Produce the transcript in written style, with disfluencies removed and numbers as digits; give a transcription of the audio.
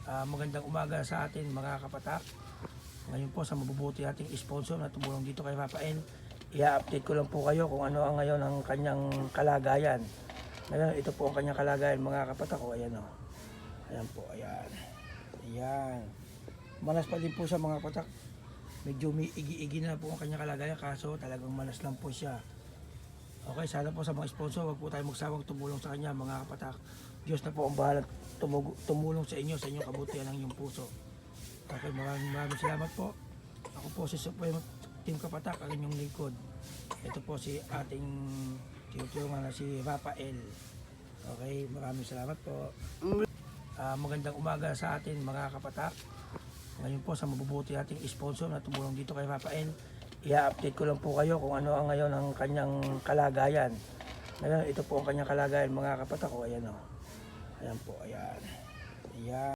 Magandang umaga sa atin mga kapatak. Ngayon po sa mabubuti nating sponsor na tumulong dito kay Rafael, i-update ko lang po kayo kung ano ang ngayon ang kanyang kalagayan. Ngayon, ito po ang kanyang kalagayan mga kapatak. O, ayan o. Ayan po, ayan. Ayan. Manas pa din po siya mga kapatak. Medyo may igi-igi na po ang kanyang kalagayan, kaso talagang manas lang po siya. Okay, sana po sa mga sponsor, wag po tayo magsawang tumulong sa kanya mga kapatak. Diyos na po ang bahala tumulong sa inyong kabutihan ng inyong puso. Okay, maraming salamat po. Ako po si Supreme Team Kapatak, ang inyong lingkod. Ito po si ating tinutulungan na si Rafael. Okay, maraming salamat po. Magandang umaga sa atin mga kapatak. Ngayon po sa mabubuti nating sponsor na tumulong dito kay Rafael, i-update ko lang po kayo kung ano ang ngayon ang kanyang kalagayan. Ngayon, ito po ang kanyang kalagayan mga kapatak. O, ayan o. Ayan po, ayan. Ayan.